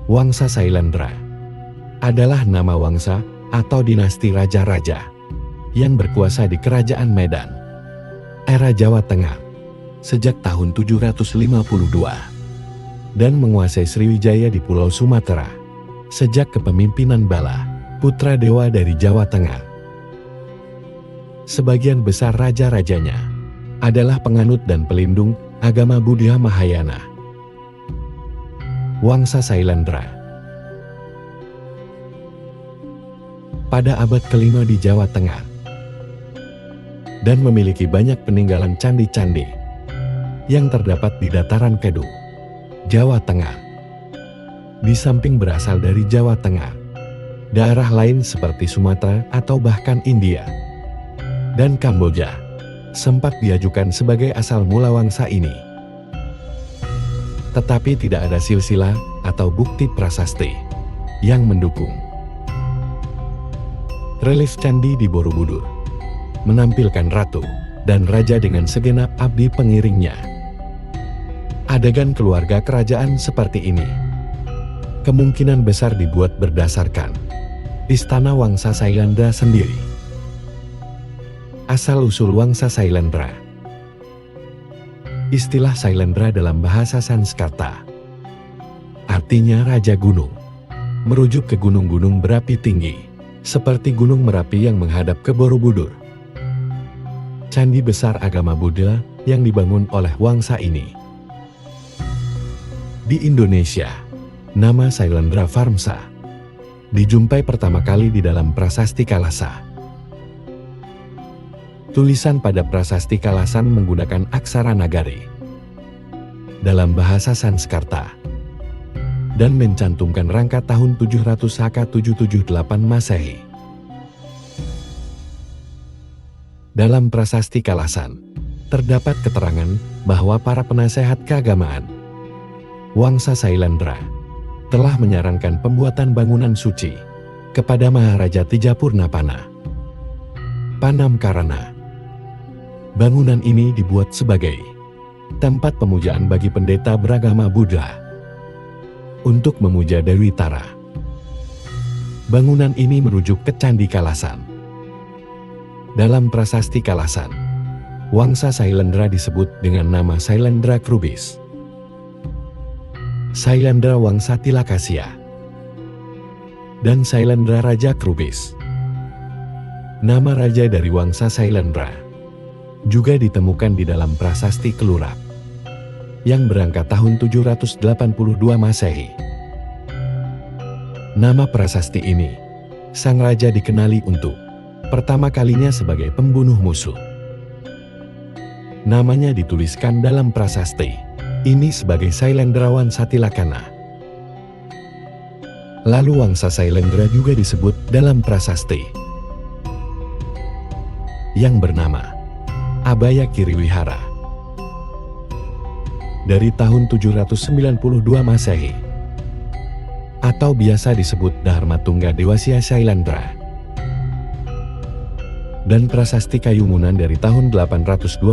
Wangsa Sailendra adalah nama wangsa atau dinasti raja-raja yang berkuasa di Kerajaan Medan, era Jawa Tengah, sejak tahun 752 dan menguasai Sriwijaya di Pulau Sumatera sejak kepemimpinan Bala, putra dewa dari Jawa Tengah. Sebagian besar raja-rajanya adalah penganut dan pelindung agama Buddha Mahayana. Wangsa Sailendra pada abad kelima di Jawa Tengah dan memiliki banyak peninggalan candi-candi yang terdapat di dataran Kedu, Jawa Tengah. Di samping berasal dari Jawa Tengah, daerah lain seperti Sumatera atau bahkan India dan Kamboja sempat diajukan sebagai asal mula wangsa ini. Tetapi tidak ada silsilah atau bukti prasasti yang mendukung. Relief candi di Borobudur menampilkan ratu dan raja dengan segenap abdi pengiringnya. Adegan keluarga kerajaan seperti ini kemungkinan besar dibuat berdasarkan istana wangsa Sailendra sendiri. Asal-usul wangsa Sailendra. Istilah Sailendra dalam bahasa Sanskerta artinya Raja Gunung, merujuk ke gunung-gunung berapi tinggi, seperti Gunung Merapi yang menghadap ke Borobudur. Candi besar agama Buddha yang dibangun oleh wangsa ini. Di Indonesia, nama Sailendra Varmsa dijumpai pertama kali di dalam Prasasti Kalasa. Tulisan pada Prasasti Kalasan menggunakan aksara Nagari dalam bahasa Sanskerta dan mencantumkan rangka tahun 700 Saka 778 Masehi. Dalam Prasasti Kalasan, terdapat keterangan bahwa para penasehat keagamaan wangsa Sailendra telah menyarankan pembuatan bangunan suci kepada Maharaja Tijapurnapana Panamkarana. Bangunan ini dibuat sebagai tempat pemujaan bagi pendeta beragama Buddha untuk memuja Dewi Tara. Bangunan ini merujuk ke Candi Kalasan. Dalam Prasasti Kalasan, wangsa Sailendra disebut dengan nama Sailendra Krubis. Sailendra Wangsa Tilakasya dan Sailendra Raja Krubis. Nama raja dari wangsa Sailendra juga ditemukan di dalam Prasasti Kelurap yang berangkat tahun 782 Masehi. Nama prasasti ini, sang raja dikenali untuk pertama kalinya sebagai pembunuh musuh. Namanya dituliskan dalam prasasti ini sebagai Sailendra Wangsa Tilakana. Lalu wangsa Sailendra juga disebut dalam prasasti yang bernama Abaya Kiriwihara dari tahun 792 Masehi atau biasa disebut Dharma Tungga Dewasya Sailendra, dan Prasasti Kayumunan dari tahun 824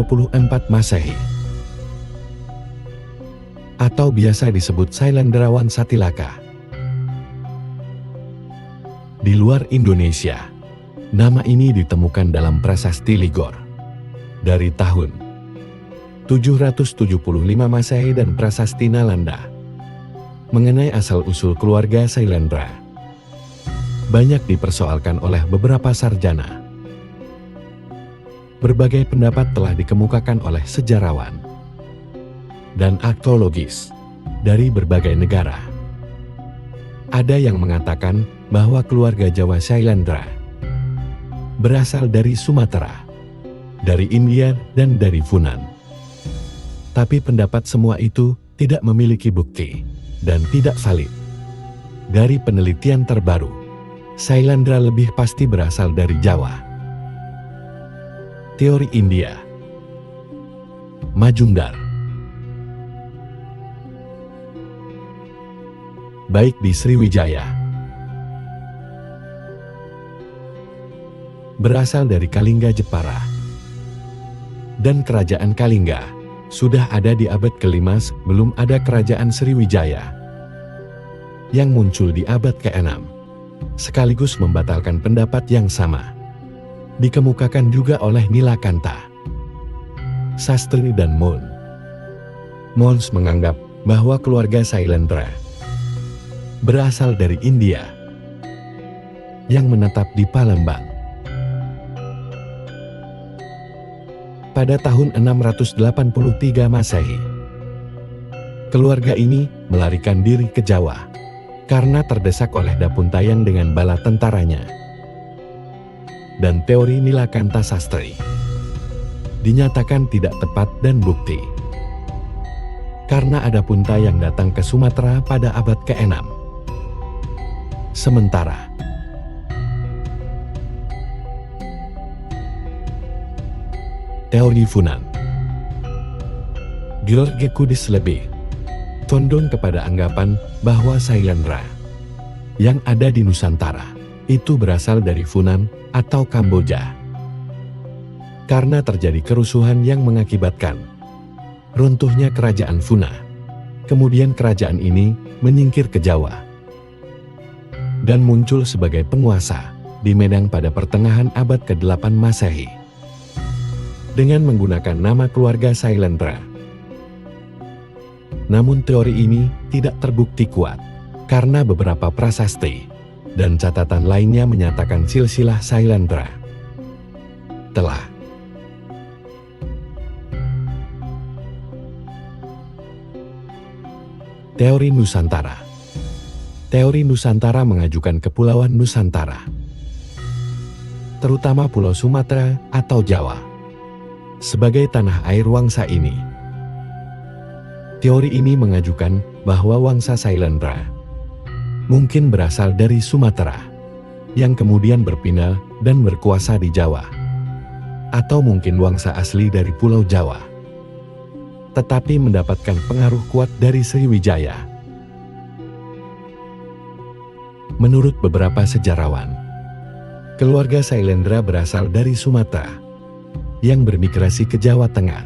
Masehi atau biasa disebut Sailendra Wangsa Tilaka. Di luar Indonesia, nama ini ditemukan dalam Prasasti Ligor dari tahun 775 Masehi dan Prasasti Nalanda mengenai asal-usul keluarga Sailendra banyak dipersoalkan oleh beberapa sarjana. Berbagai pendapat telah dikemukakan oleh sejarawan dan arkeologis dari berbagai negara. Ada yang mengatakan bahwa keluarga Jawa Sailendra berasal dari Sumatera, dari India, dan dari Funan. Tapi pendapat semua itu tidak memiliki bukti dan tidak valid. Dari penelitian terbaru, Sailendra lebih pasti berasal dari Jawa. Teori India Majumdar. Baik di Sriwijaya, berasal dari Kalingga Jepara, dan Kerajaan Kalingga sudah ada di abad ke-5 sebelum ada Kerajaan Sriwijaya. yang muncul di abad ke-6, sekaligus membatalkan pendapat yang sama. Dikemukakan juga oleh Nilakanta, Sastri dan Mons menganggap bahwa keluarga Sailendra berasal dari India yang menetap di Palembang. Pada tahun 683 Masehi, keluarga ini melarikan diri ke Jawa karena terdesak oleh Dapuntayang dengan bala tentaranya. Dan teori Nilakanta Sastri dinyatakan tidak tepat dan bukti karena ada punta yang datang ke Sumatera pada abad ke-6. Sementara teori Funan, George Kudis lebih condong kepada anggapan bahwa Sailendra yang ada di Nusantara itu berasal dari Funan atau Kamboja. Karena terjadi kerusuhan yang mengakibatkan runtuhnya kerajaan Funa, kemudian kerajaan ini menyingkir ke Jawa dan muncul sebagai penguasa di Medan pada pertengahan abad ke-8 Masehi dengan menggunakan nama keluarga Sailendra. Namun teori ini tidak terbukti kuat karena beberapa prasasti dan catatan lainnya menyatakan silsilah Sailendra telah Teori Nusantara. Teori Nusantara mengajukan Kepulauan Nusantara, terutama Pulau Sumatera atau Jawa, sebagai tanah air wangsa ini. Teori ini mengajukan bahwa wangsa Sailendra mungkin berasal dari Sumatera, yang kemudian berpindah dan berkuasa di Jawa, atau mungkin wangsa asli dari Pulau Jawa, tetapi mendapatkan pengaruh kuat dari Sriwijaya. Menurut beberapa sejarawan, keluarga Sailendra berasal dari Sumatera yang bermigrasi ke Jawa Tengah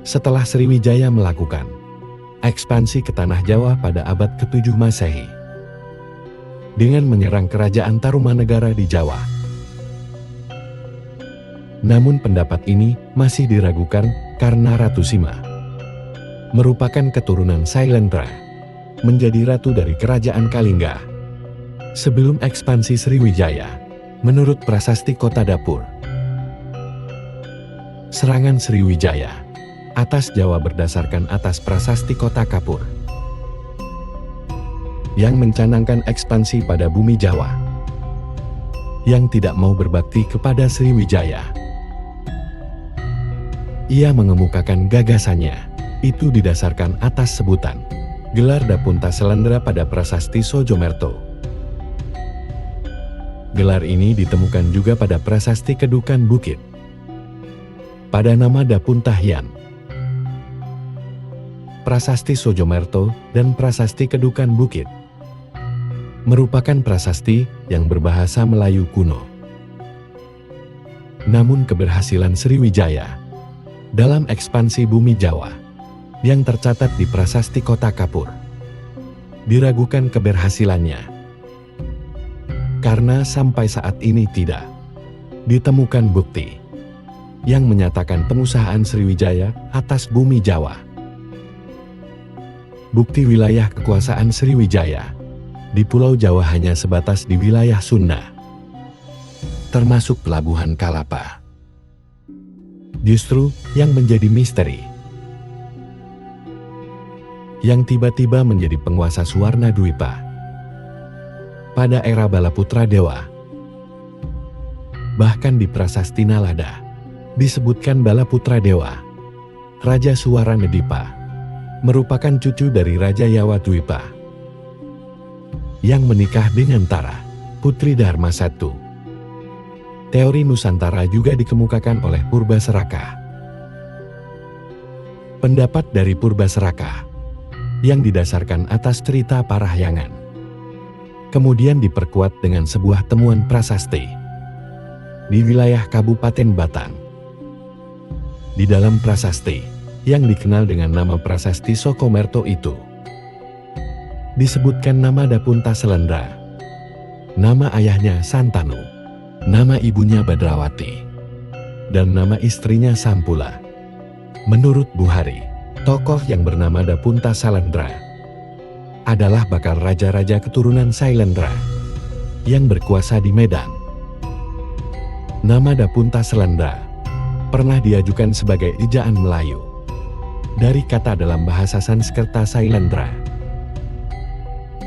setelah Sriwijaya melakukan ekspansi ke tanah Jawa pada abad ke-7 Masehi dengan menyerang kerajaan Tarumanegara di Jawa. Namun pendapat ini masih diragukan karena Ratu Sima merupakan keturunan Sailendra menjadi ratu dari kerajaan Kalingga sebelum ekspansi Sriwijaya. Menurut prasasti Kota Dapur, serangan Sriwijaya atas Jawa berdasarkan atas prasasti Kota Kapur yang mencanangkan ekspansi pada bumi Jawa yang tidak mau berbakti kepada Sriwijaya. Ia mengemukakan gagasannya itu didasarkan atas sebutan gelar Dapunta Sailendra pada prasasti Sojomerto. Gelar ini ditemukan juga pada prasasti Kedukan Bukit pada nama Dapunta Hyan. Prasasti Sojomerto dan prasasti Kedukan Bukit merupakan prasasti yang berbahasa Melayu kuno. Namun keberhasilan Sriwijaya dalam ekspansi bumi Jawa yang tercatat di prasasti Kota Kapur diragukan keberhasilannya karena sampai saat ini tidak ditemukan bukti yang menyatakan pengusahaan Sriwijaya atas bumi Jawa. Bukti wilayah kekuasaan Sriwijaya di Pulau Jawa hanya sebatas di wilayah Sunda, termasuk Pelabuhan Kalapa. Justru yang menjadi misteri, yang tiba-tiba menjadi penguasa Suwarna Dwipa pada era Balaputra Dewa. Bahkan di prasasti Nalada disebutkan Balaputra Dewa, Raja Suwarnadipa, merupakan cucu dari Raja Yawa Dwipa yang menikah dengan Tara, putri Dharma I. Teori Nusantara juga dikemukakan oleh Purbaseraka. Pendapat dari Purbaseraka yang didasarkan atas cerita Parahyangan kemudian diperkuat dengan sebuah temuan prasasti di wilayah Kabupaten Batang. Di dalam prasasti yang dikenal dengan nama prasasti Sokomerto itu disebutkan nama Dapunta Selendra, nama ayahnya Santanu, nama ibunya Badrawati, dan nama istrinya Sampula. Menurut Buhari, tokoh yang bernama Dapunta Salendra adalah bakal raja-raja keturunan Sailendra yang berkuasa di Medan. Nama Dapunta Selendra pernah diajukan sebagai ejaan Melayu dari kata dalam bahasa Sanskerta Sailendra,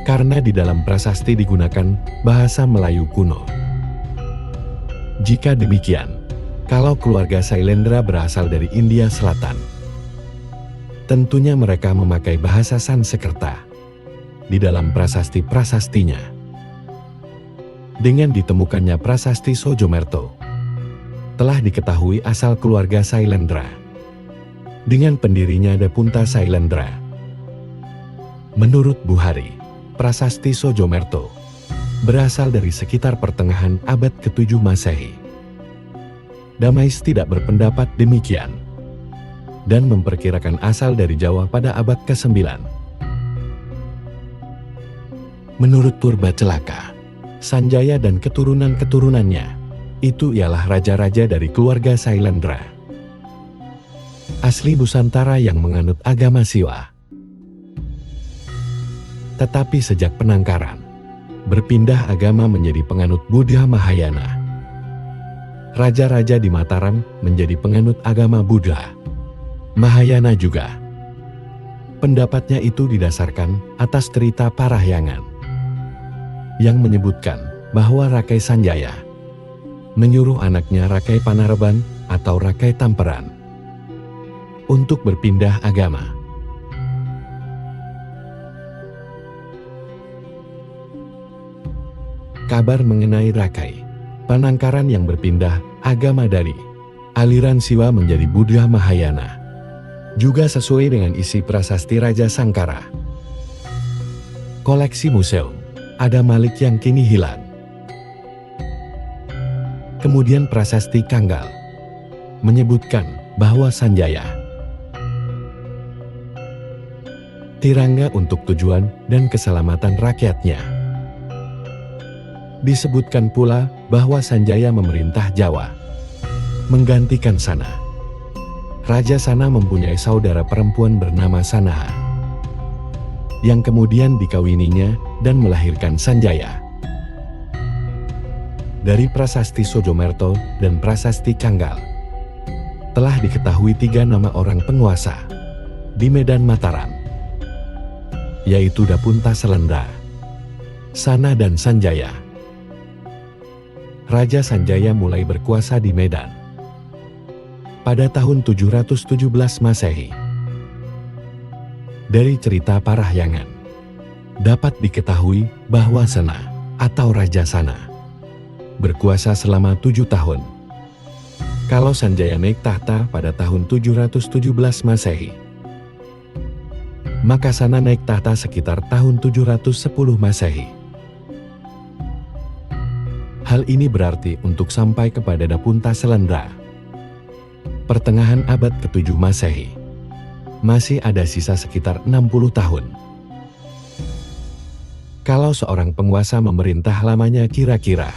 karena di dalam prasasti digunakan bahasa Melayu kuno. Jika demikian, kalau keluarga Sailendra berasal dari India Selatan, tentunya mereka memakai bahasa Sanskerta di dalam prasasti-prasastinya. Dengan ditemukannya prasasti Sojomerto, telah diketahui asal keluarga Sailendra dengan pendirinya Dapunta Sailendra. Menurut Buhari, prasasti Sojomerto berasal dari sekitar pertengahan abad ke-7 Masehi. Damais tidak berpendapat demikian dan memperkirakan asal dari Jawa pada abad ke-9. Menurut Purbacelaka, Sanjaya dan keturunan-keturunannya itu ialah raja-raja dari keluarga Sailendra, asli Nusantara yang menganut agama Siwa. Tetapi sejak penangkaran, berpindah agama menjadi penganut Buddha Mahayana. Raja-raja di Mataram menjadi penganut agama Buddha Mahayana juga. Pendapatnya itu didasarkan atas cerita Parahyangan yang menyebutkan bahwa Rakai Sanjaya menyuruh anaknya Rakai Panarban atau Rakai Tamperan untuk berpindah agama. Kabar mengenai Rakai Panangkaran yang berpindah agama dari aliran Siwa menjadi Buddha Mahayana juga sesuai dengan isi prasasti Raja Sangkara. Koleksi museum Ada Malik yang kini hilang. Kemudian prasasti Kanggal menyebutkan bahwa Sanjaya Tirangga untuk tujuan dan keselamatan rakyatnya. Disebutkan pula bahwa Sanjaya memerintah Jawa menggantikan Sana. Raja Sana mempunyai saudara perempuan bernama Sanaha yang kemudian dikawininya dan melahirkan Sanjaya. Dari prasasti Sojomerto dan prasasti Kanggal telah diketahui 3 nama orang penguasa di Medan Mataram, yaitu Dapunta Selendra, Sana dan Sanjaya. Raja Sanjaya mulai berkuasa di Medan pada tahun 717 Masehi. Dari cerita Parahyangan dapat diketahui bahwa Sana atau Raja Sana berkuasa selama 7 tahun. Kalau Sanjaya naik tahta pada tahun 717 Masehi, maka Sana naik tahta sekitar tahun 710 Masehi. Hal ini berarti untuk sampai kepada Dapunta Selendra pertengahan abad ke-7 Masehi, masih ada sisa sekitar 60 tahun. Kalau seorang penguasa memerintah lamanya kira-kira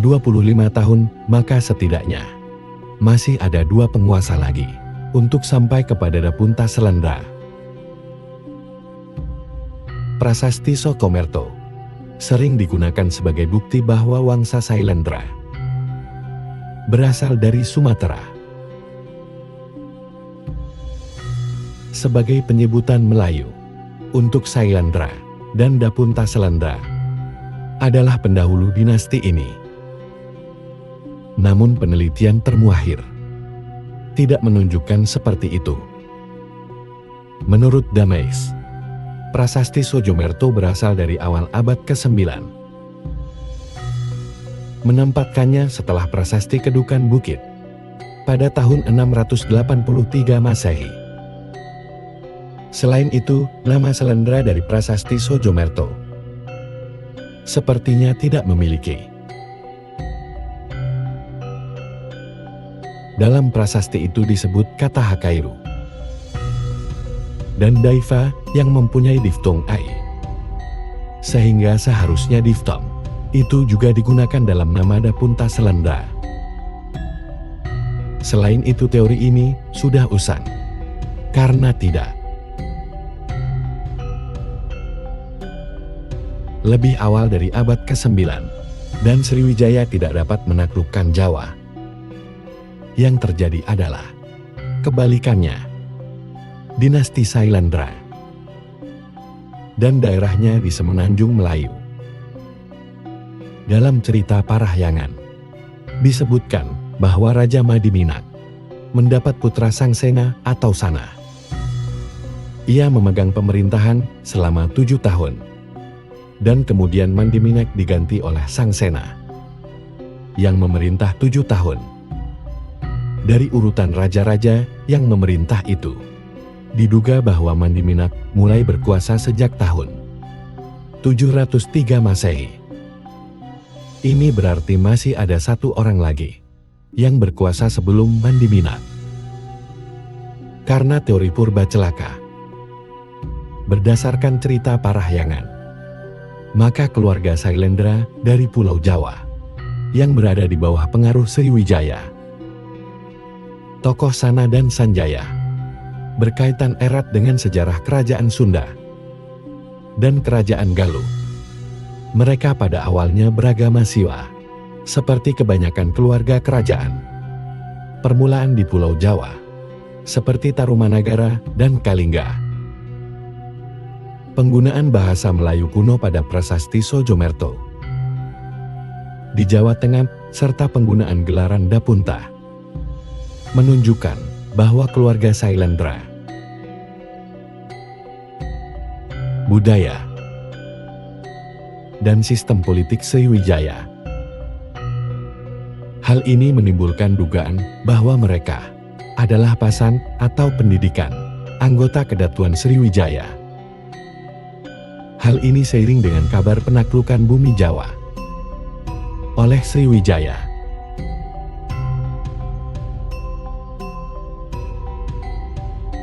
25 tahun, maka setidaknya masih ada 2 penguasa lagi untuk sampai kepada Dapunta Selendra. Prasasti Sokomerto sering digunakan sebagai bukti bahwa Wangsa Sailendra berasal dari Sumatera. Sebagai penyebutan Melayu untuk Sailendra dan Dapunta Selendra adalah pendahulu dinasti ini. Namun penelitian termuakhir tidak menunjukkan seperti itu. Menurut Damais, prasasti Sojomerto berasal dari awal abad ke-9. Menempatkannya setelah prasasti Kedukan Bukit pada tahun 683 Masehi. Selain itu, nama Selendra dari prasasti Sojomerto sepertinya tidak memiliki. Dalam prasasti itu disebut kata Hakairu. dan Daiva yang mempunyai diftung ai. Sehingga seharusnya diftong itu juga digunakan dalam nama Dapunta Selendra. Selain itu teori ini sudah usang. Karena tidak. Lebih awal dari abad ke-9, dan Sriwijaya tidak dapat menaklukkan Jawa. Yang terjadi adalah kebalikannya. Dinasti Sailendra dan daerahnya di Semenanjung Melayu. Dalam cerita Parahyangan, disebutkan bahwa Raja Madiminak mendapat putra Sangsena atau Sana. Ia memegang pemerintahan selama 7 tahun. Dan kemudian Mandiminak diganti oleh Sangsena yang memerintah 7 tahun. Dari urutan raja-raja yang memerintah itu, diduga bahwa Mandiminak mulai berkuasa sejak tahun 703 Masehi. Ini berarti masih ada 1 orang lagi yang berkuasa sebelum Mandiminak. Karena teori purba celaka, berdasarkan cerita Parahyangan, maka keluarga Sailendra dari Pulau Jawa yang berada di bawah pengaruh Sriwijaya, tokoh Sana dan Sanjaya, berkaitan erat dengan sejarah kerajaan Sunda dan kerajaan Galuh. Mereka pada awalnya beragama Siwa, seperti kebanyakan keluarga kerajaan. Permulaan di Pulau Jawa, seperti Tarumanagara dan Kalingga. Penggunaan bahasa Melayu kuno pada prasasti Sojomerto di Jawa Tengah serta penggunaan gelaran Dapunta menunjukkan bahwa keluarga Sailendra, budaya, dan sistem politik Sriwijaya. Hal ini menimbulkan dugaan bahwa mereka adalah pasan atau pendidikan anggota Kedatuan Sriwijaya. Hal ini seiring dengan kabar penaklukan bumi Jawa oleh Sriwijaya.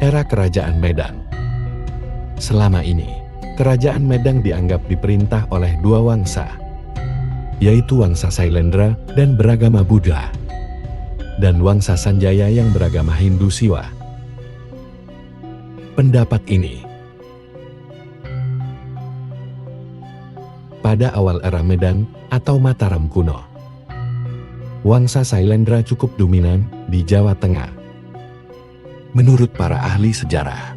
Era Kerajaan Medang. Selama ini, Kerajaan Medang dianggap diperintah oleh 2 wangsa, yaitu Wangsa Sailendra dan beragama Buddha, dan Wangsa Sanjaya yang beragama Hindu Siwa. Pendapat ini pada awal era Medan atau Mataram kuno, Wangsa Sailendra cukup dominan di Jawa Tengah. Menurut para ahli sejarah,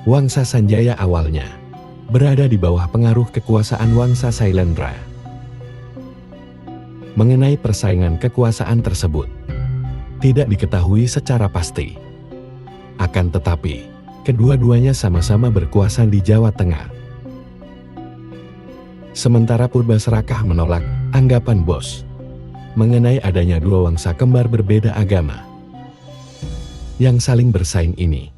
Wangsa Sanjaya awalnya berada di bawah pengaruh kekuasaan Wangsa Sailendra. Mengenai persaingan kekuasaan tersebut, tidak diketahui secara pasti. Akan tetapi, kedua-duanya sama-sama berkuasa di Jawa Tengah. Sementara Purbaserakah menolak anggapan Bos mengenai adanya 2 wangsa kembar berbeda agama yang saling bersaing ini.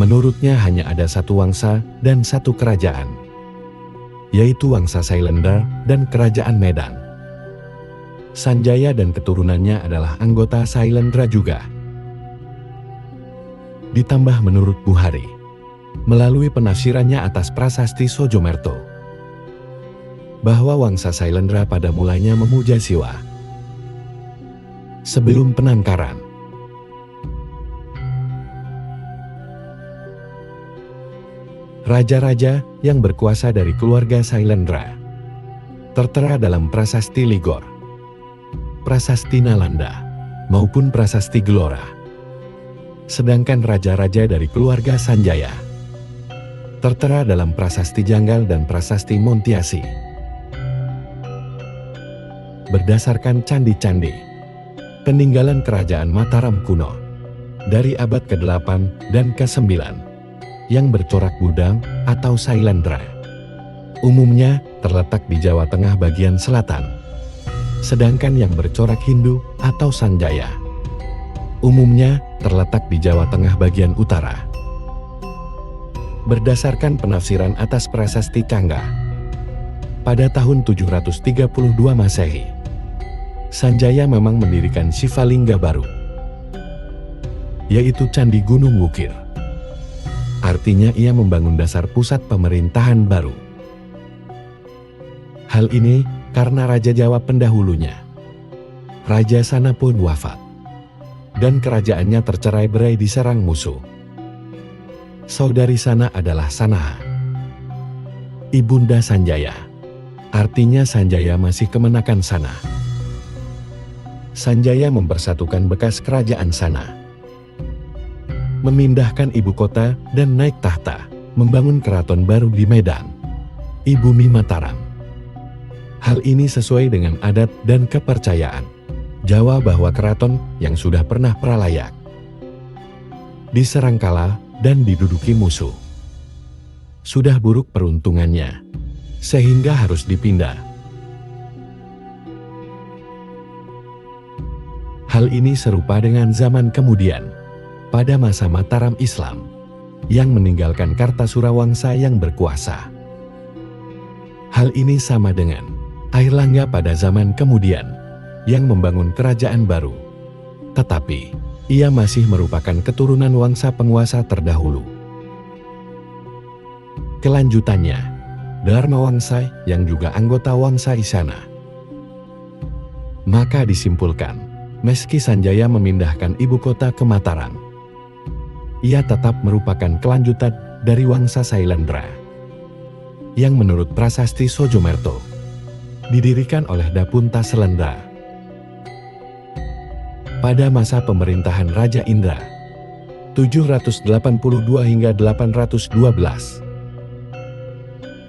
Menurutnya hanya ada 1 wangsa dan 1 kerajaan, yaitu Wangsa Sailendra dan Kerajaan Medan. Sanjaya dan keturunannya adalah anggota Sailendra juga. Ditambah menurut Buhari, melalui penafsirannya atas prasasti Sojomerto, bahwa Wangsa Sailendra pada mulanya memuja Siwa sebelum penangkaran. Raja-raja yang berkuasa dari keluarga Sailendra tertera dalam prasasti Ligor, prasasti Nalanda, maupun prasasti Gelora. Sedangkan raja-raja dari keluarga Sanjaya tertera dalam prasasti Janggal dan prasasti Montiasi. Berdasarkan candi-candi peninggalan kerajaan Mataram kuno dari abad ke-8 dan ke-9 yang bercorak Budang atau Sailendra, umumnya terletak di Jawa Tengah bagian selatan. Sedangkan yang bercorak Hindu atau Sanjaya, umumnya terletak di Jawa Tengah bagian utara. Berdasarkan penafsiran atas prasasti Cangga, pada tahun 732 Masehi, Sanjaya memang mendirikan Sivalingga baru. yaitu Candi Gunung Wukir. Artinya ia membangun dasar pusat pemerintahan baru. Hal ini karena Raja Jawa pendahulunya, Raja Sana pun wafat, dan kerajaannya tercerai-berai diserang musuh. Saudari Sana adalah Sanaha, ibunda Sanjaya. Artinya Sanjaya masih kemenakan Sana. Sanjaya mempersatukan bekas kerajaan Sana, memindahkan ibu kota dan naik tahta, membangun keraton baru di Medan, ibumi Mataram. Hal ini sesuai dengan adat dan kepercayaan Jawa bahwa keraton yang sudah pernah pralayak diserang kalah dan diduduki musuh, sudah buruk peruntungannya, sehingga harus dipindah. Hal ini serupa dengan zaman kemudian, pada masa Mataram Islam, yang meninggalkan Kartasurawangsa yang berkuasa. Hal ini sama dengan Airlangga pada zaman kemudian, yang membangun kerajaan baru. Tetapi, ia masih merupakan keturunan wangsa penguasa terdahulu. Kelanjutannya, Dharmawangsa yang juga anggota Wangsa Isana. Maka disimpulkan, meski Sanjaya memindahkan ibu kota ke Mataram, ia tetap merupakan kelanjutan dari Wangsa Sailendra, yang menurut Prasasti Sojomerto, didirikan oleh Dapunta Selendra. Pada masa pemerintahan Raja Indra, 782 hingga 812,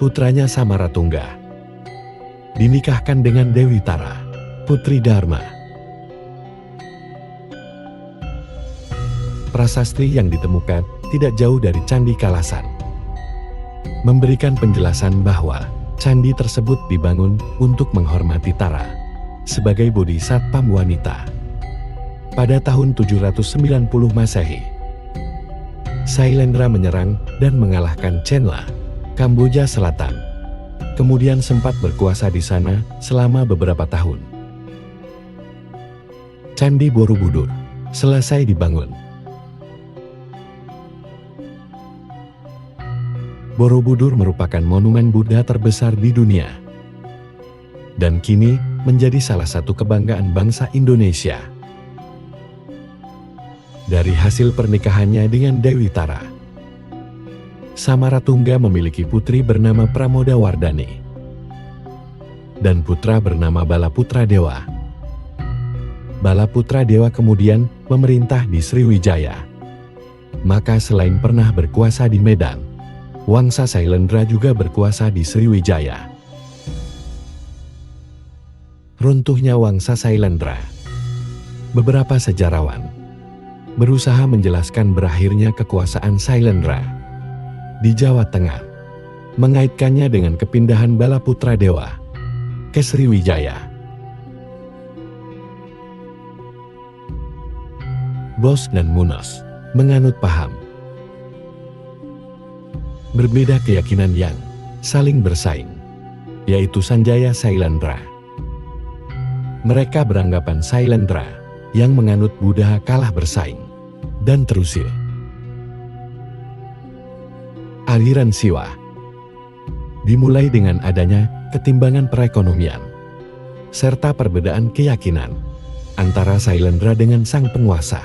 putranya Samaratungga dinikahkan dengan Dewi Tara, putri Dharma. Prasasti yang ditemukan tidak jauh dari Candi Kalasan, memberikan penjelasan bahwa candi tersebut dibangun untuk menghormati Tara sebagai bodhisatpam wanita. Pada tahun 790 Masehi, Sailendra menyerang dan mengalahkan Chenla, Kamboja Selatan. Kemudian sempat berkuasa di sana selama beberapa tahun. Candi Borobudur selesai dibangun. Borobudur merupakan monumen Buddha terbesar di dunia, dan kini menjadi salah satu kebanggaan bangsa Indonesia. Dari hasil pernikahannya dengan Dewi Tara, Samaratungga memiliki putri bernama Pramodawardhani dan putra bernama Balaputra Dewa. Balaputra Dewa kemudian memerintah di Sriwijaya. Maka selain pernah berkuasa di Medan, Wangsa Sailendra juga berkuasa di Sriwijaya. Runtuhnya Wangsa Sailendra, beberapa sejarawan berusaha menjelaskan berakhirnya kekuasaan Sailendra di Jawa Tengah, mengaitkannya dengan kepindahan Balaputra Dewa ke Sriwijaya. Bos dan Munos menganut paham berbeda keyakinan yang saling bersaing, yaitu Sanjaya Sailendra. Mereka beranggapan Sailendra yang menganut Buddha kalah bersaing dan terusir. Aliran Siwa dimulai dengan adanya ketimbangan perekonomian serta perbedaan keyakinan antara Sailendra dengan sang penguasa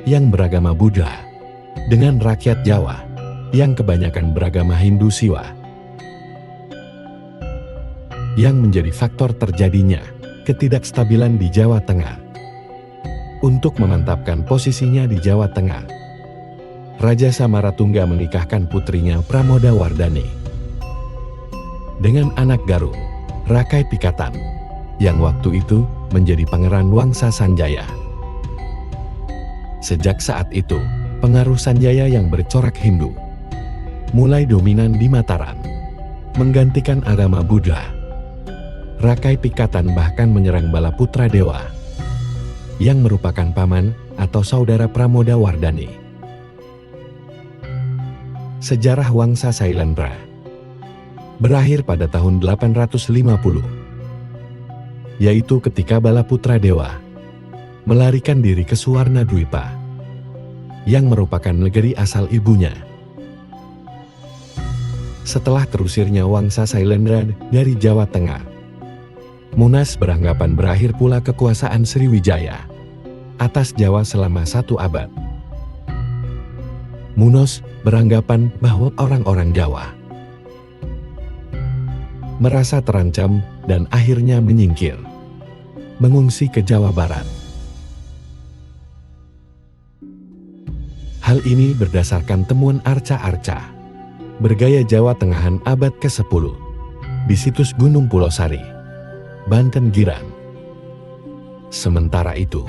yang beragama Buddha dengan rakyat Jawa yang kebanyakan beragama Hindu Siwa, yang menjadi faktor terjadinya ketidakstabilan di Jawa Tengah. Untuk memantapkan posisinya di Jawa Tengah, Raja Samaratungga menikahkan putrinya Pramodawardhani dengan anak Garung, Rakai Pikatan, yang waktu itu menjadi pangeran Wangsa Sanjaya. Sejak saat itu, pengaruh Sanjaya yang bercorak Hindu mulai dominan di Mataram, menggantikan agama Buddha. Rakai Pikatan bahkan menyerang Balaputra Dewa, yang merupakan paman atau saudara Pramodawardhani. Sejarah Wangsa Sailendra berakhir pada tahun 850, yaitu ketika Balaputra Dewa melarikan diri ke Suwarna Dwipa yang merupakan negeri asal ibunya. Setelah terusirnya Wangsa Sailendra dari Jawa Tengah, Munas beranggapan berakhir pula kekuasaan Sriwijaya atas Jawa selama 1 abad. Munos beranggapan bahwa orang-orang Jawa merasa terancam dan akhirnya menyingkir, mengungsi ke Jawa Barat. Hal ini berdasarkan temuan arca-arca bergaya Jawa Tengahan abad ke-10 di situs Gunung Pulau Sari, Banten Giran. Sementara itu,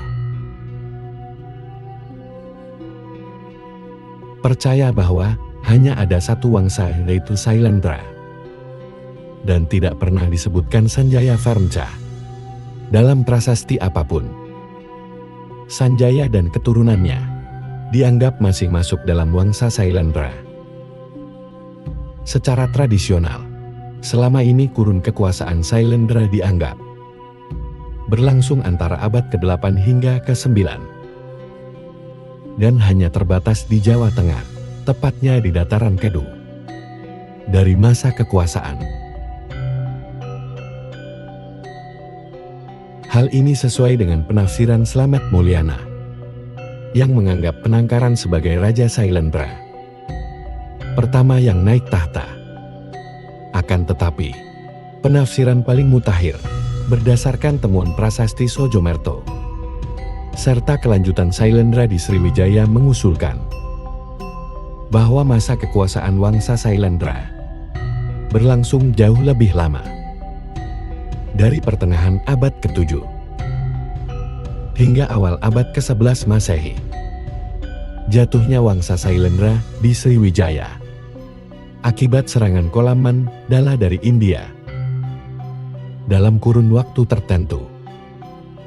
percaya bahwa hanya ada satu wangsa, yaitu Sailendra, dan tidak pernah disebutkan Sanjaya Varmca dalam prasasti apapun. Sanjaya dan keturunannya dianggap masih masuk dalam wangsa Sailendra. Secara tradisional, selama ini kurun kekuasaan Sailendra dianggap berlangsung antara abad ke-8 hingga ke-9 dan hanya terbatas di Jawa Tengah, tepatnya di dataran Kedu. Dari masa kekuasaan, hal ini sesuai dengan penafsiran Slamet Mulyana yang menganggap Penangkaran sebagai Raja Sailendra pertama yang naik tahta. Akan tetapi, penafsiran paling mutakhir berdasarkan temuan prasasti Sojomerto serta kelanjutan Sailendra di Sriwijaya mengusulkan bahwa masa kekuasaan Wangsa Sailendra berlangsung jauh lebih lama, dari pertengahan abad ke-7 hingga awal abad ke-11 Masehi. Jatuhnya Wangsa Sailendra di Sriwijaya akibat serangan Kolam Mandala dari India. Dalam kurun waktu tertentu,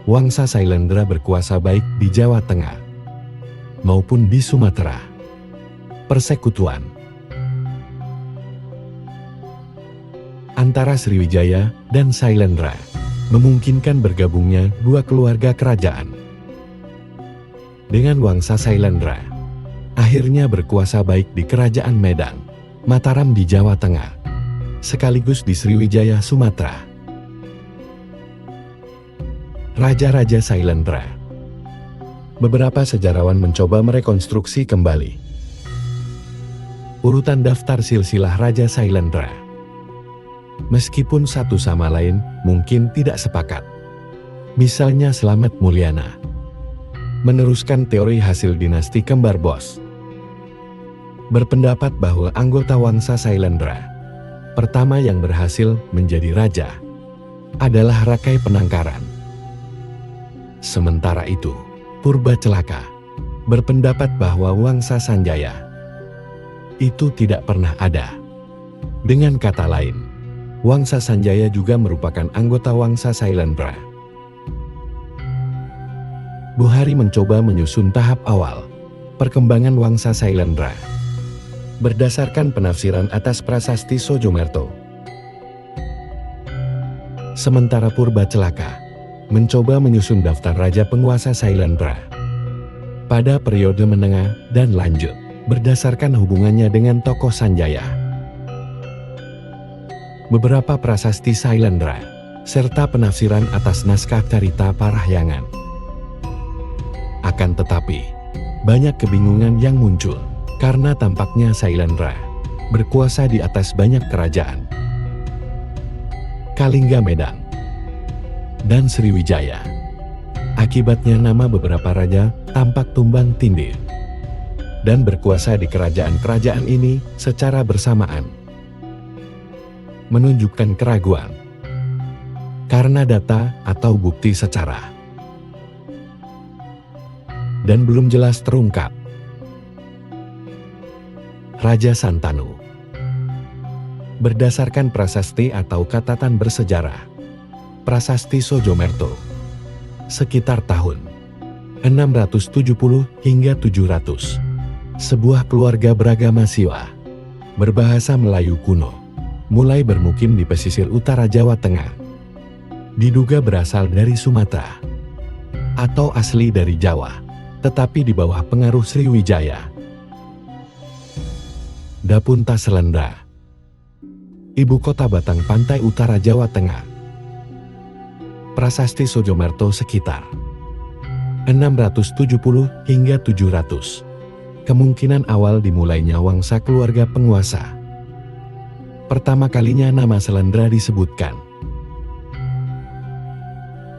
Wangsa Sailendra berkuasa baik di Jawa Tengah maupun di Sumatera. Persekutuan antara Sriwijaya dan Sailendra memungkinkan bergabungnya 2 keluarga kerajaan. Dengan Wangsa Sailendra akhirnya berkuasa baik di Kerajaan Medan, Mataram di Jawa Tengah, sekaligus di Sriwijaya, Sumatera. Raja-raja Sailendra. Beberapa sejarawan mencoba merekonstruksi kembali urutan daftar silsilah Raja Sailendra. Meskipun satu sama lain mungkin tidak sepakat. Misalnya Slamet Mulyana meneruskan teori hasil dinasti kembar Bos, berpendapat bahwa anggota Wangsa Sailendra pertama yang berhasil menjadi raja adalah Rakai Penangkaran. Sementara itu, Purbacelaka berpendapat bahwa Wangsa Sanjaya itu tidak pernah ada. Dengan kata lain, Wangsa Sanjaya juga merupakan anggota Wangsa Sailendra. Buhari mencoba menyusun tahap awal perkembangan Wangsa Sailendra berdasarkan penafsiran atas prasasti Sojomerto. Sementara Purbacelaka mencoba menyusun daftar raja penguasa Sailendra pada periode menengah dan lanjut berdasarkan hubungannya dengan tokoh Sanjaya. Beberapa prasasti Sailendra serta penafsiran atas naskah Carita Parahyangan. Akan tetapi, banyak kebingungan yang muncul karena tampaknya Sailendra berkuasa di atas banyak kerajaan. Kalingga Medang dan Sriwijaya. Akibatnya nama beberapa raja tampak tumbang tindih dan berkuasa di kerajaan-kerajaan ini secara bersamaan. Menunjukkan keraguan karena data atau bukti secara dan belum jelas terungkap. Raja Santanu. Berdasarkan prasasti atau catatan bersejarah, prasasti Sojomerto, sekitar tahun 670 hingga 700, sebuah keluarga beragama Siwa, berbahasa Melayu kuno, mulai bermukim di pesisir utara Jawa Tengah. Diduga berasal dari Sumatera, atau asli dari Jawa, tetapi di bawah pengaruh Sriwijaya. Dapunta Selendra, ibu kota Batang pantai utara Jawa Tengah. Prasasti Sojomerto sekitar 670 hingga 700. Kemungkinan awal dimulainya wangsa keluarga penguasa. Pertama kalinya nama Selendra disebutkan.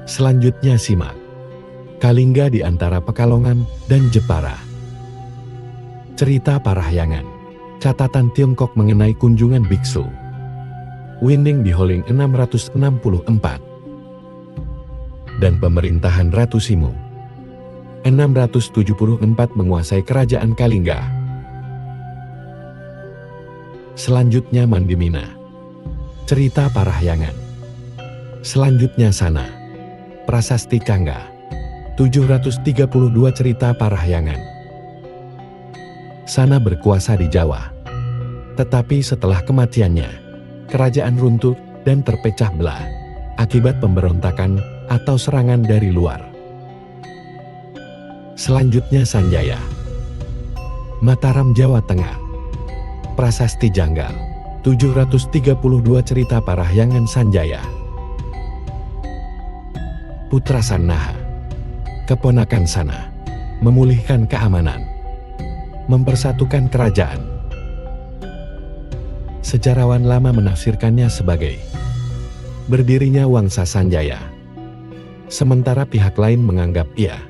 Selanjutnya simak Kalingga di antara Pekalongan dan Jepara. Cerita Parahyangan. Catatan Tiongkok mengenai kunjungan biksu. Winding di Holing 664. Dan pemerintahan Ratu Simo 674 menguasai kerajaan Kalingga. Selanjutnya Mandimina. Cerita Parahyangan. Selanjutnya Sana. Prasasti Kangga. 732 cerita Parahyangan. Sana berkuasa di Jawa. Tetapi setelah kematiannya, kerajaan runtuh dan terpecah belah akibat pemberontakan atau serangan dari luar. Selanjutnya Sanjaya. Mataram, Jawa Tengah. Prasasti Janggal. 732 cerita Parahyangan Sanjaya. Putra Sannaha. Keponakan Sana. Memulihkan keamanan. Mempersatukan kerajaan. Sejarawan lama menafsirkannya sebagai berdirinya Wangsa Sanjaya. Sementara pihak lain menganggap ia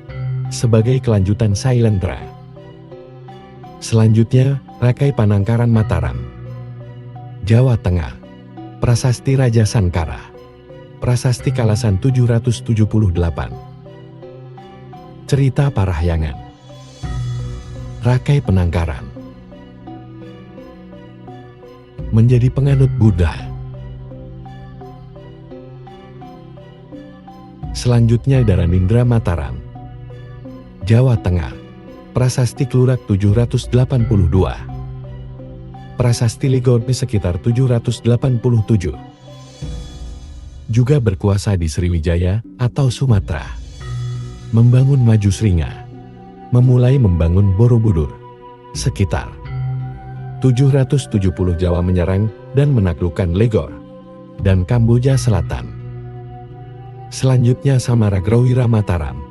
sebagai kelanjutan Sailendra. Selanjutnya, Rakai Panangkaran Mataram, Jawa Tengah. Prasasti Raja Sankara. Prasasti Kalasan 778. Cerita Parahyangan. Rakai Penangkaran. Menjadi penganut Buddha. Selanjutnya Daranindra Mataram, Jawa Tengah. Prasasti Klurak 782. Prasasti Ligor di sekitar 787. Juga berkuasa di Sriwijaya atau Sumatera. Membangun Maju Sringa. Memulai membangun Borobudur. Sekitar 770 Jawa menyerang dan menaklukkan Legor dan Kamboja Selatan. Selanjutnya Samaragrawira Mataram,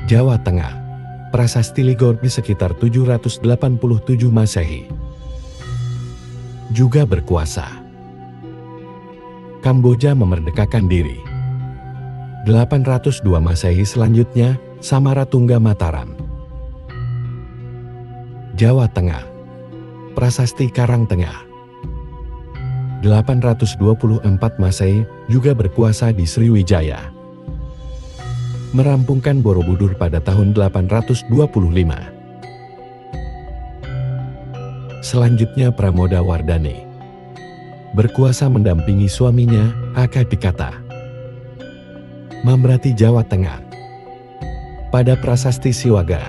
Jawa Tengah. Prasasti Ligor di sekitar 787 Masehi. Juga berkuasa. Kamboja memerdekakan diri. 802 Masehi. Selanjutnya Samaratungga Mataram, Jawa Tengah. Prasasti Karangtengah. 824 Masehi. Juga berkuasa di Sriwijaya. Merampungkan Borobudur pada tahun 825. Selanjutnya Pramoda Wardani. Berkuasa mendampingi suaminya, Aka Pikata. Mambrati, Jawa Tengah. Pada Prasasti Siwaga.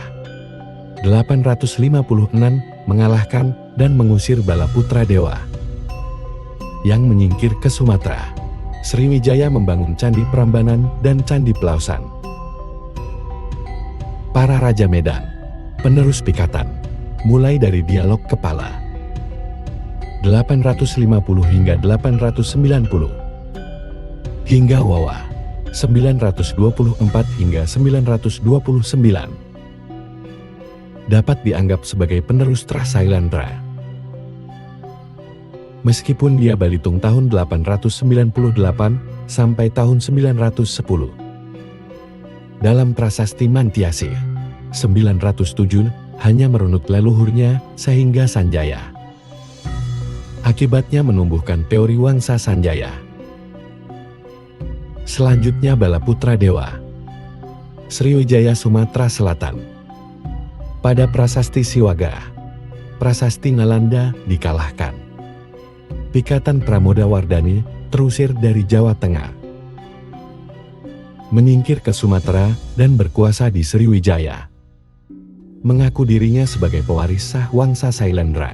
856 mengalahkan dan mengusir Balaputra Dewa yang menyingkir ke Sumatera. Sriwijaya membangun Candi Prambanan dan Candi Pelausan. Para Raja Medan, penerus Pikatan, mulai dari dialog kepala 850 hingga 890, hingga Wawa 924 hingga 929, dapat dianggap sebagai penerus Sailendra. Meskipun dia balitung tahun 898 sampai tahun 910. Dalam Prasasti Mantiasih 907 hanya merunut leluhurnya sehingga Sanjaya. Akibatnya menumbuhkan teori Wangsa Sanjaya. Selanjutnya Balaputra Dewa. Sriwijaya Sumatera Selatan. Pada Prasasti Siwaga, Prasasti Nalanda dikalahkan. Pikatan Pramoda Wardani terusir dari Jawa Tengah, menyingkir ke Sumatera dan berkuasa di Sriwijaya. Mengaku dirinya sebagai pewaris sah Wangsa Sailendra.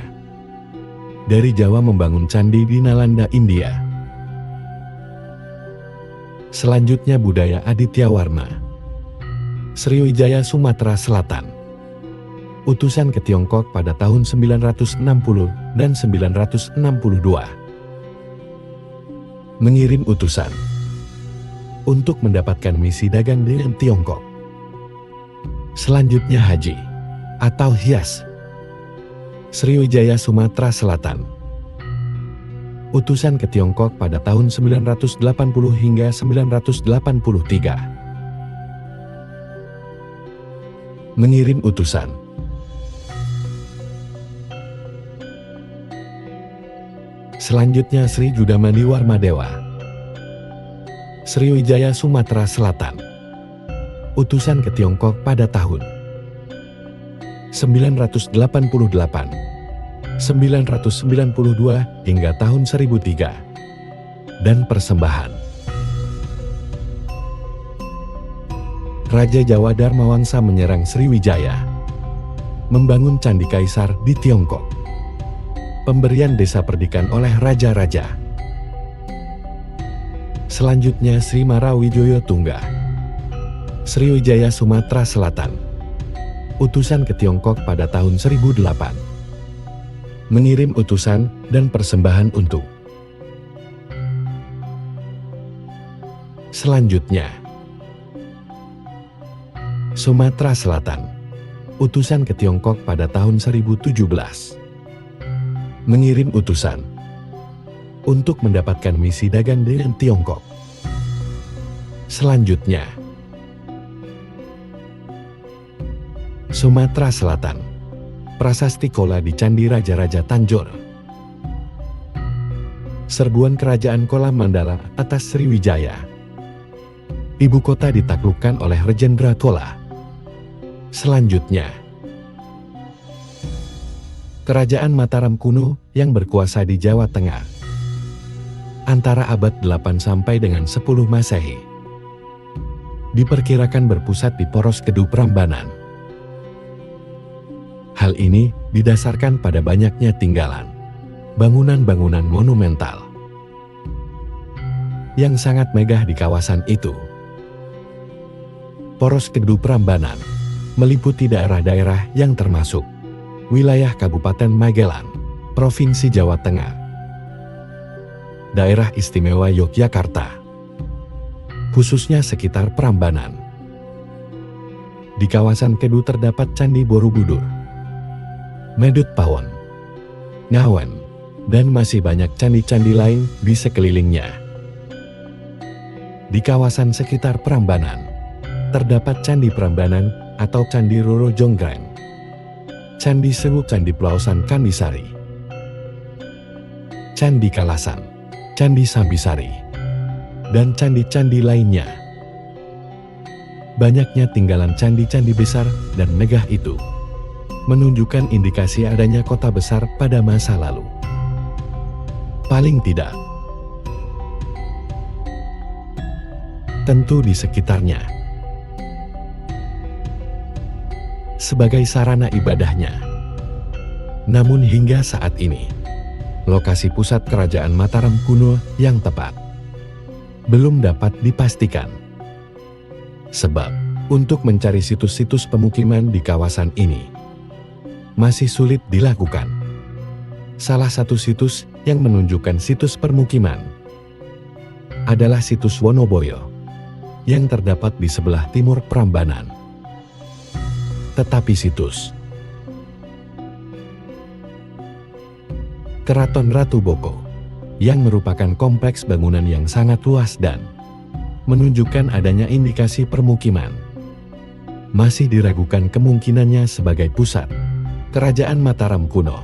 Dari Jawa membangun candi di Nalanda, India. Selanjutnya budaya Aditya Warma. Sriwijaya Sumatera Selatan. Utusan ke Tiongkok pada tahun 960 dan 962. Mengirim utusan untuk mendapatkan misi dagang dengan Tiongkok. Selanjutnya haji atau hias. Sriwijaya Sumatera Selatan. Utusan ke Tiongkok pada tahun 980 hingga 983. Mengirim utusan selanjutnya Sri Judamani Warmadewa. Sriwijaya Sumatera Selatan. Utusan ke Tiongkok pada tahun 988, 992 hingga tahun 1003. Dan persembahan. Raja Jawa Dharmawangsa menyerang Sriwijaya, membangun Candi Kaisar di Tiongkok. Pemberian desa perdikan oleh raja-raja. Selanjutnya Sri Marawijoyo Tungga. Sriwijaya Sumatera Selatan. Utusan ke Tiongkok pada tahun 1008. Mengirim utusan dan persembahan untuk. Selanjutnya Sumatera Selatan. Utusan ke Tiongkok pada tahun 1017. Mengirim utusan untuk mendapatkan misi dagang dengan Tiongkok. Selanjutnya Sumatera Selatan. Prasasti Kola di Candi Raja-Raja Tanjore. Serbuan Kerajaan Kola Mandala atas Sriwijaya. Ibu kota ditaklukkan oleh Rajendra Chola. Selanjutnya Kerajaan Mataram kuno yang berkuasa di Jawa Tengah. Antara abad 8 sampai dengan 10 Masehi. Diperkirakan berpusat di Poros Kedu Prambanan. Hal ini didasarkan pada banyaknya tinggalan bangunan-bangunan monumental yang sangat megah di kawasan itu. Poros Kedu Prambanan meliputi daerah-daerah yang termasuk wilayah Kabupaten Magelang, Provinsi Jawa Tengah, Daerah Istimewa Yogyakarta, khususnya sekitar Prambanan. Di kawasan Kedu terdapat Candi Borobudur, Medut Pawon, Ngawen, dan masih banyak candi-candi lain di sekelilingnya. Di kawasan sekitar Prambanan, terdapat Candi Prambanan atau Candi Roro Jonggrang, Candi Sewu, Candi Pelausan Kandisari, Candi Kalasan, Candi Sambisari, dan candi-candi lainnya. Banyaknya tinggalan candi-candi besar dan megah itu menunjukkan indikasi adanya kota besar pada masa lalu. Paling tidak, tentu di sekitarnya. Sebagai sarana ibadahnya. Namun hingga saat ini, lokasi pusat kerajaan Mataram kuno yang tepat belum dapat dipastikan. Sebab, untuk mencari situs-situs pemukiman di kawasan ini masih sulit dilakukan. Salah satu situs yang menunjukkan situs permukiman adalah situs Wonoboyo yang terdapat di sebelah timur Prambanan. Tetapi situs Keraton Ratu Boko yang merupakan kompleks bangunan yang sangat luas dan menunjukkan adanya indikasi permukiman masih diragukan kemungkinannya sebagai pusat Kerajaan Mataram kuno.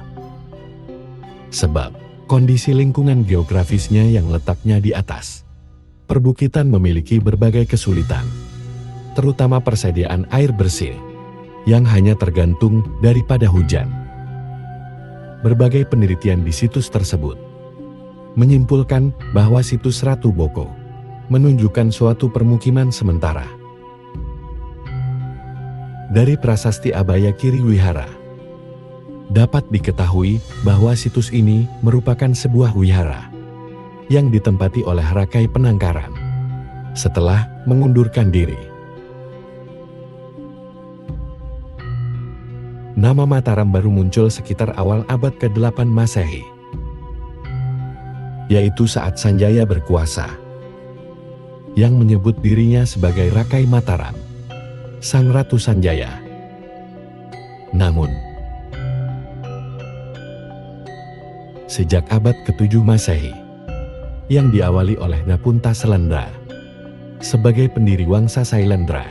Sebab, kondisi lingkungan geografisnya yang letaknya di atas perbukitan memiliki berbagai kesulitan, terutama persediaan air bersih, yang hanya tergantung daripada hujan. Berbagai penelitian di situs tersebut menyimpulkan bahwa situs Ratu Boko menunjukkan suatu permukiman sementara. Dari prasasti Abaya Kiri Wihara, dapat diketahui bahwa situs ini merupakan sebuah wihara yang ditempati oleh Rakai Penangkaran setelah mengundurkan diri. Nama Mataram baru muncul sekitar awal abad ke-8 Masehi, yaitu saat Sanjaya berkuasa, yang menyebut dirinya sebagai Rakai Mataram, Sang Ratu Sanjaya. Namun, sejak abad ke-7 Masehi, yang diawali oleh Napunta Selendra sebagai pendiri Wangsa Sailendra,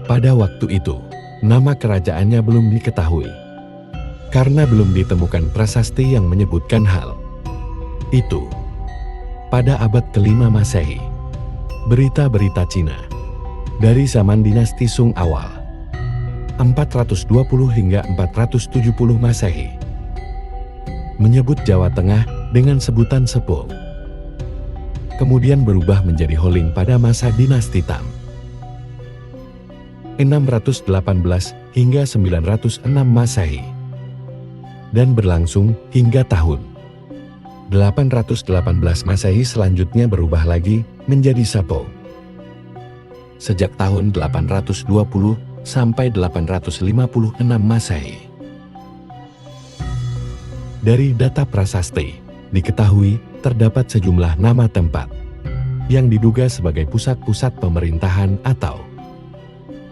pada waktu itu, nama kerajaannya belum diketahui, karena belum ditemukan prasasti yang menyebutkan hal itu. Pada abad ke-5 Masehi, berita-berita Cina dari zaman dinasti Sung awal, 420 hingga 470 Masehi, menyebut Jawa Tengah dengan sebutan Sepul, kemudian berubah menjadi Holing pada masa dinasti Tang. 618 hingga 906 Masehi, dan berlangsung hingga tahun 818 Masehi. Selanjutnya berubah lagi menjadi Sapo. Sejak tahun 820 sampai 856 Masehi. Dari data prasasti, diketahui terdapat sejumlah nama tempat yang diduga sebagai pusat-pusat pemerintahan atau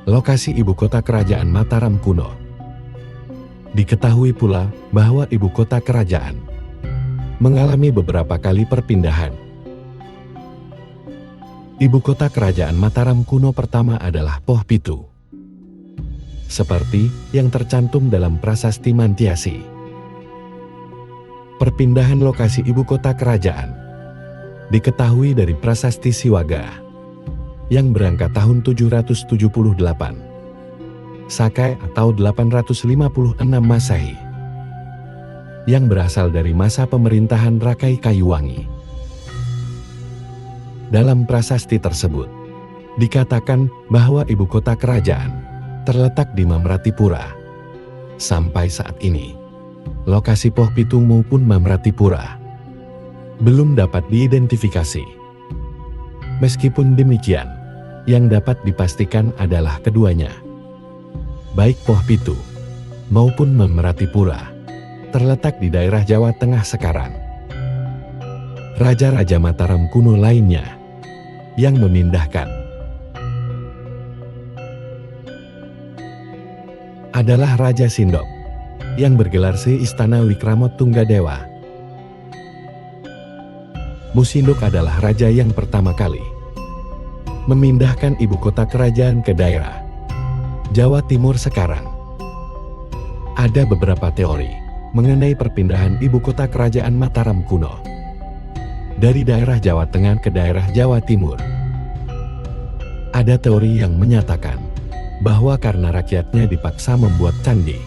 lokasi ibu kota kerajaan Mataram kuno. Diketahui pula bahwa ibu kota kerajaan mengalami beberapa kali perpindahan. Ibu kota kerajaan Mataram kuno pertama adalah Poh Pitu, seperti yang tercantum dalam prasasti Mantiasi. Perpindahan lokasi ibu kota kerajaan diketahui dari prasasti Siwaga yang berangkat tahun 778 Sakai atau 856 Masehi, yang berasal dari masa pemerintahan Rakai Kayuwangi. Dalam prasasti tersebut, dikatakan bahwa ibu kota kerajaan terletak di Mamratipura. Sampai saat ini, lokasi Poh Pitu maupun Mamratipura belum dapat diidentifikasi. Meskipun demikian, yang dapat dipastikan adalah keduanya, baik Poh Pitu maupun Mamratipura, terletak di daerah Jawa Tengah sekarang. Raja-raja Mataram kuno lainnya yang memindahkan adalah Raja Sindok yang bergelar si Istana Wikramot Tunggadewa. Musindok adalah raja yang pertama kali memindahkan ibu kota kerajaan ke daerah Jawa Timur sekarang. Ada beberapa teori mengenai perpindahan ibu kota kerajaan Mataram kuno dari daerah Jawa Tengah ke daerah Jawa Timur. Ada teori yang menyatakan bahwa karena rakyatnya dipaksa membuat candi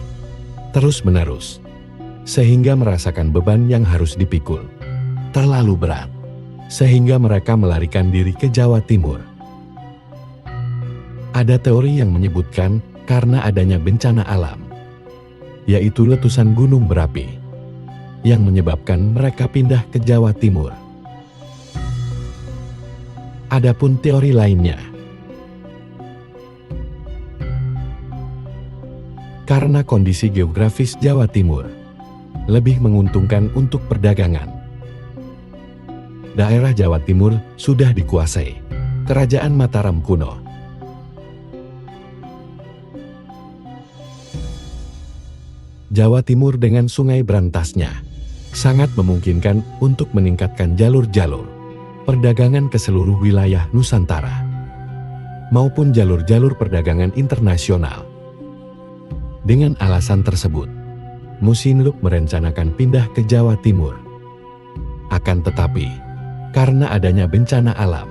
terus-menerus, sehingga merasakan beban yang harus dipikul terlalu berat, sehingga mereka melarikan diri ke Jawa Timur. Ada teori yang menyebutkan karena adanya bencana alam, yaitu letusan gunung berapi, yang menyebabkan mereka pindah ke Jawa Timur. Adapun teori lainnya, karena kondisi geografis Jawa Timur lebih menguntungkan untuk perdagangan. Daerah Jawa Timur sudah dikuasai Kerajaan Mataram kuno. Jawa Timur dengan sungai berantasnya sangat memungkinkan untuk meningkatkan jalur-jalur perdagangan ke seluruh wilayah Nusantara maupun jalur-jalur perdagangan internasional. Dengan alasan tersebut, Musindok merencanakan pindah ke Jawa Timur. Akan tetapi, karena adanya bencana alam,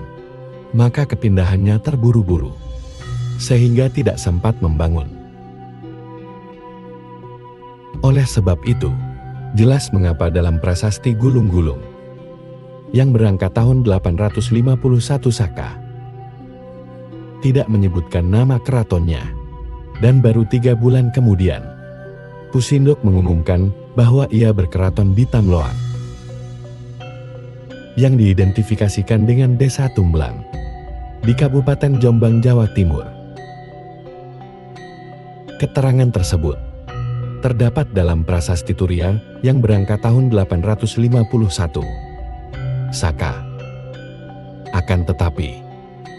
maka kepindahannya terburu-buru, sehingga tidak sempat membangun. Oleh sebab itu, jelas mengapa dalam prasasti Gulung-Gulung yang berangkat tahun 851 Saka tidak menyebutkan nama keratonnya, dan baru 3 bulan kemudian Pusindok mengumumkan bahwa ia berkeraton di Tamloan yang diidentifikasikan dengan Desa Tumblang di Kabupaten Jombang, Jawa Timur. Keterangan tersebut terdapat dalam Prasasti Turiya yang berangka tahun 851 Saka. Akan tetapi,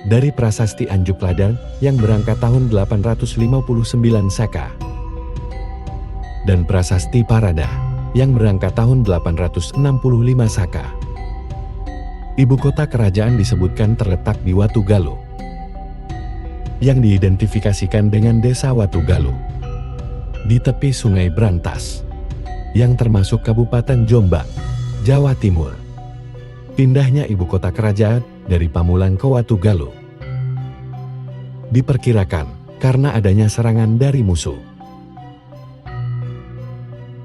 dari Prasasti Anjukladan yang berangka tahun 859 Saka dan Prasasti Parada yang berangka tahun 865 Saka, ibu kota kerajaan disebutkan terletak di Watugaluh, yang diidentifikasikan dengan Desa Watugaluh di tepi Sungai Brantas, yang termasuk Kabupaten Jombang, Jawa Timur. Pindahnya ibu kota kerajaan dari Pamulang ke Watugaluh diperkirakan karena adanya serangan dari musuh.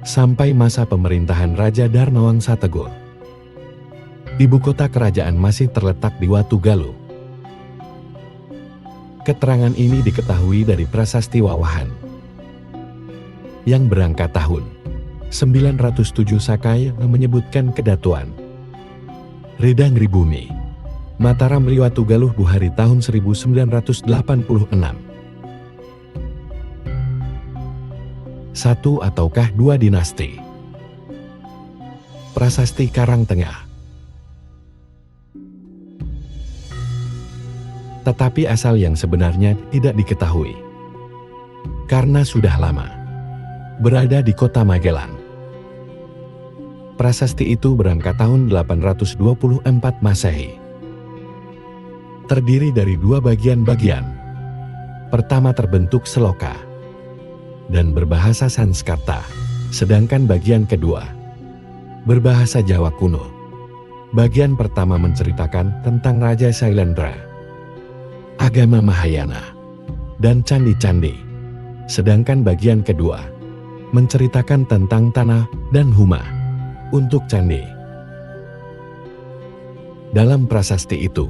Sampai masa pemerintahan Raja Darmawangsa Teguh, ibu kota kerajaan masih terletak di Watugaluh. Keterangan ini diketahui dari Prasasti Wawahan yang berangka tahun 907 Saka yang menyebutkan kedatuan Redang Ribumi Mataram Riwatugaluh Buhari tahun 1986. Satu ataukah dua dinasti? Prasasti Karangtengah. Tetapi asal yang sebenarnya tidak diketahui, karena sudah lama berada di kota Magelang. Prasasti itu berangkat tahun 824 Masehi. Terdiri dari dua bagian-bagian. Pertama terbentuk Seloka dan berbahasa Sanskerta, sedangkan bagian kedua berbahasa Jawa kuno. Bagian pertama menceritakan tentang Raja Sailendra, agama Mahayana, dan candi-candi, sedangkan bagian kedua menceritakan tentang tanah dan huma untuk candi. Dalam prasasti itu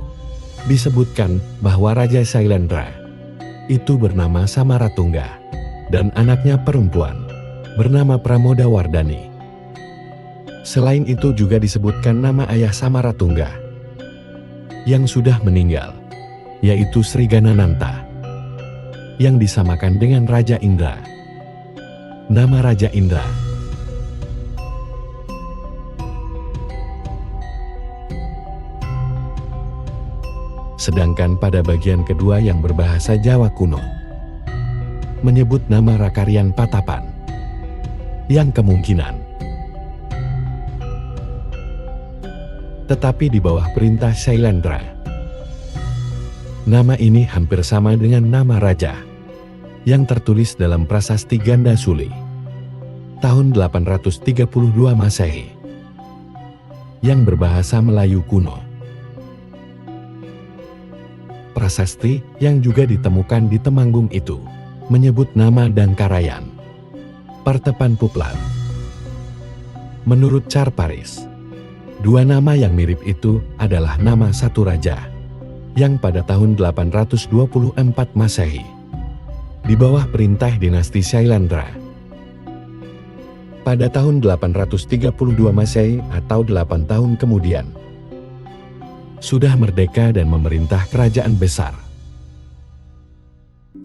disebutkan bahwa Raja Sailendra itu bernama Samaratungga dan anaknya perempuan bernama Pramodawardhani. Selain itu juga disebutkan nama ayah Samaratungga yang sudah meninggal, yaitu Sri Ganananta, yang disamakan dengan Raja Indra. Nama Raja Indra sedangkan pada bagian kedua yang berbahasa Jawa kuno menyebut nama Rakarian Patapan, yang kemungkinan tetapi di bawah perintah Sailendra. Nama ini hampir sama dengan nama raja yang tertulis dalam Prasasti Ganda Suli tahun 832 Masehi yang berbahasa Melayu kuno. Prasasti yang juga ditemukan di Temanggung itu menyebut nama Dangkarayan, Partepan Puplan. Menurut Carparis, dua nama yang mirip itu adalah nama satu raja yang pada tahun 824 Masehi di bawah perintah dinasti Sailendra. Pada tahun 832 Masehi atau 8 tahun kemudian, sudah merdeka dan memerintah kerajaan besar.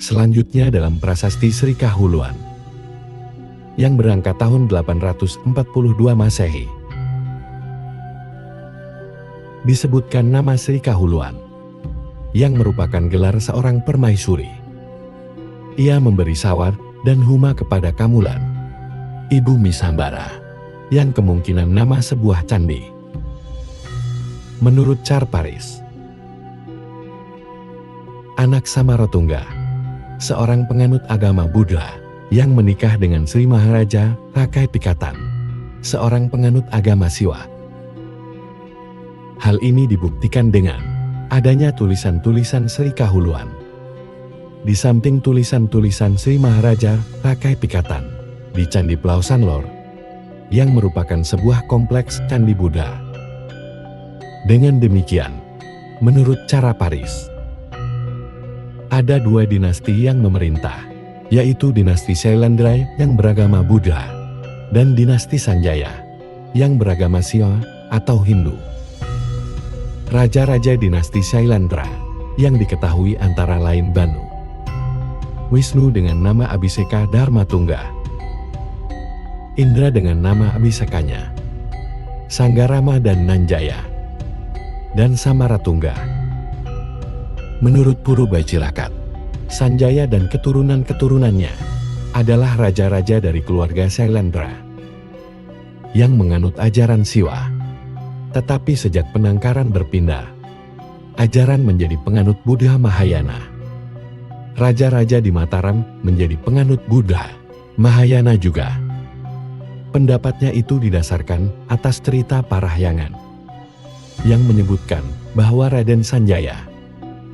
Selanjutnya dalam Prasasti Sri Kahuluan yang berangkat tahun 842 Masehi disebutkan nama Sri Kahuluan yang merupakan gelar seorang permaisuri. Ia memberi sawar dan huma kepada Kamulan, Ibu Misambara, yang kemungkinan nama sebuah candi. Menurut Carparis, anak Samaratungga, seorang penganut agama Buddha yang menikah dengan Sri Maharaja Rakai Pikatan, seorang penganut agama Siwa. Hal ini dibuktikan dengan adanya tulisan-tulisan Sri Kahuluan di samping tulisan-tulisan Sri Maharaja Rakai Pikatan di Candi Plausan Lor, yang merupakan sebuah kompleks candi Buddha. Dengan demikian, menurut Carparis, ada dua dinasti yang memerintah, yaitu dinasti Sailendra yang beragama Buddha dan dinasti Sanjaya yang beragama Siwa atau Hindu. Raja-raja dinasti Sailendra yang diketahui antara lain Banu, Wisnu dengan nama Abhiseka Dharmatungga, Indra dengan nama Abhisekanya, Sanggarama dan Nanjaya, dan Samaratungga. Menurut Purubacilakat, Sanjaya dan keturunan-keturunannya adalah raja-raja dari keluarga Sailendra yang menganut ajaran Siwa. Tetapi sejak penangkaran berpindah, ajaran menjadi penganut Buddha Mahayana. Raja-raja di Mataram menjadi penganut Buddha Mahayana juga. Pendapatnya itu didasarkan atas cerita Parahyangan yang menyebutkan bahwa Raden Sanjaya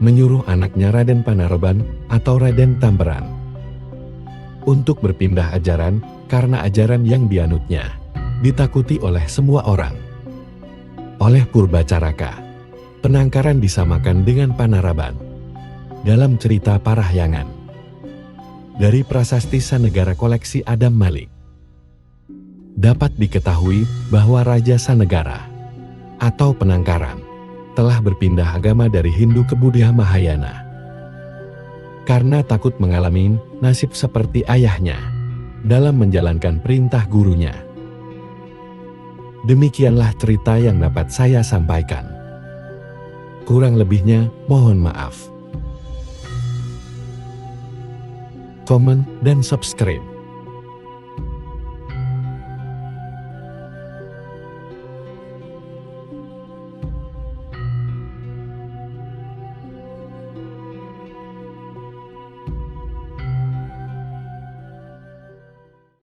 menyuruh anaknya Raden Panaraban atau Raden Tamberan untuk berpindah ajaran karena ajaran yang dianutnya ditakuti oleh semua orang. Oleh Purbacaraka, penangkaran disamakan dengan Panaraban dalam cerita Parahyangan dari Prasasti Sanegara koleksi Adam Malik. Dapat diketahui bahwa Raja Sanegara atau penangkaran telah berpindah agama dari Hindu ke Buddha Mahayana karena takut mengalami nasib seperti ayahnya dalam menjalankan perintah gurunya. Demikianlah cerita yang dapat saya sampaikan. Kurang lebihnya mohon maaf. Komen dan subscribe.